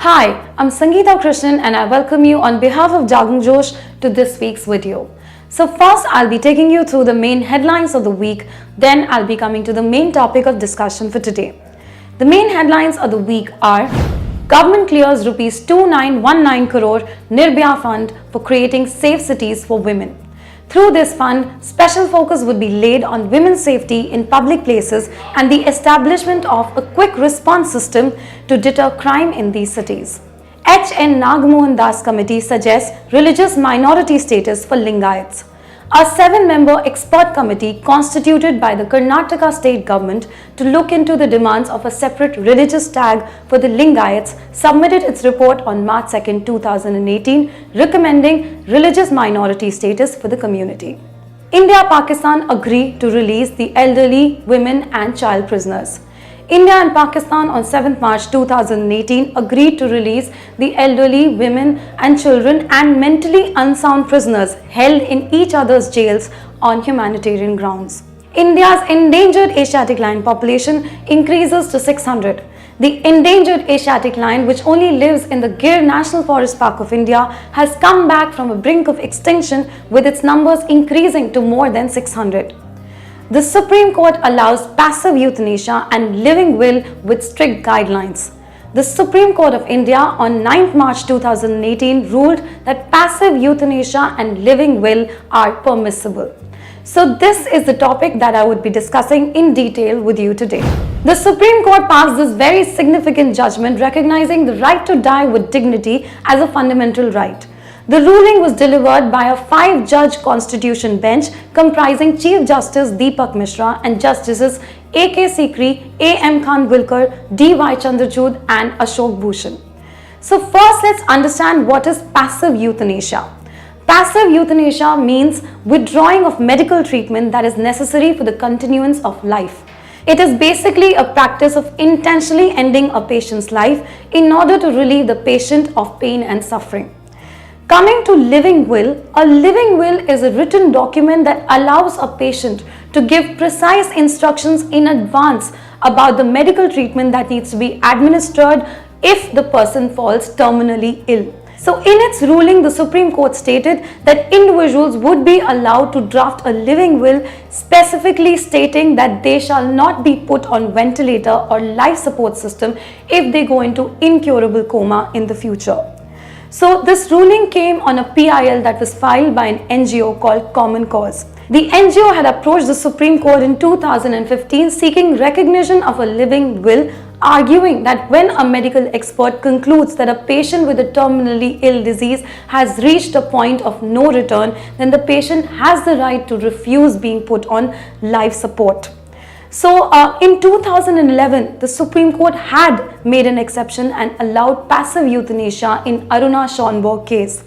Hi, I'm Sangeeta Krishnan and I welcome you on behalf of Jagran to this week's video. So first I'll be taking you through the main headlines of the week, then I'll be coming to the main topic of discussion for today. The main headlines of the week are: Government clears Rs 2919 crore Nirbhaya Fund for creating safe cities for women. Through this fund, special focus would be laid on women's safety in public places and the establishment of a quick response system to deter crime in these cities. H.N. Nagamohan Das Committee suggests religious minority status for Lingayats. A 7-member expert committee constituted by the Karnataka state government to look into the demands of a separate religious tag for the Lingayats submitted its report on March 2, 2018, recommending religious minority status for the community. India-Pakistan agree to release the elderly, women and child prisoners. India and Pakistan on 7th March 2018 agreed to release the elderly, women and children and mentally unsound prisoners held in each other's jails on humanitarian grounds. India's endangered Asiatic lion population increases to 600. The endangered Asiatic lion, which only lives in the Gir National Forest Park of India, has come back from a brink of extinction, with its numbers increasing to more than 600. The Supreme Court allows passive euthanasia and living will with strict guidelines. The Supreme Court of India on 9th March 2018 ruled that passive euthanasia and living will are permissible. So this is the topic that I would be discussing in detail with you today. The Supreme Court passed this very significant judgment recognizing the right to die with dignity as a fundamental right. The ruling was delivered by a 5-judge constitution bench comprising Chief Justice Deepak Mishra and Justices A.K. Sikri, A.M. Khanwilkar, D.Y. Chandrachud and Ashok Bhushan. So first let's understand what is passive euthanasia. Passive euthanasia means withdrawing of medical treatment that is necessary for the continuance of life. It is basically a practice of intentionally ending a patient's life in order to relieve the patient of pain and suffering. Coming to living will, a living will is a written document that allows a patient to give precise instructions in advance about the medical treatment that needs to be administered if the person falls terminally ill. So in its ruling, the Supreme Court stated that individuals would be allowed to draft a living will specifically stating that they shall not be put on ventilator or life support system if they go into incurable coma in the future. So this ruling came on a PIL that was filed by an NGO called Common Cause. The NGO had approached the Supreme Court in 2015 seeking recognition of a living will, arguing that when a medical expert concludes that a patient with a terminally ill disease has reached a point of no return, then the patient has the right to refuse being put on life support. So in 2011, the Supreme Court had made an exception and allowed passive euthanasia in Aruna Schonborg case.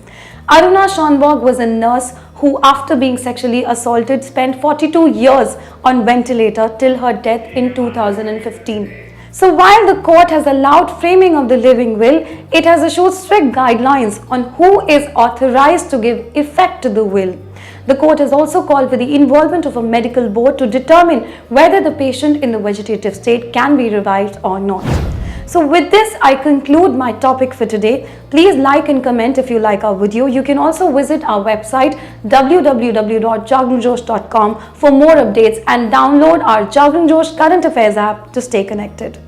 Aruna Schonborg was a nurse who, after being sexually assaulted, spent 42 years on ventilator till her death in 2015. So while the court has allowed framing of the living will, it has issued strict guidelines on who is authorized to give effect to the will. The court has also called for the involvement of a medical board to determine whether the patient in the vegetative state can be revived or not. So with this, I conclude my topic for today. Please like and comment if you like our video. You can also visit our website www.jagranjosh.com for more updates and download our Jagran Josh Current Affairs app to stay connected.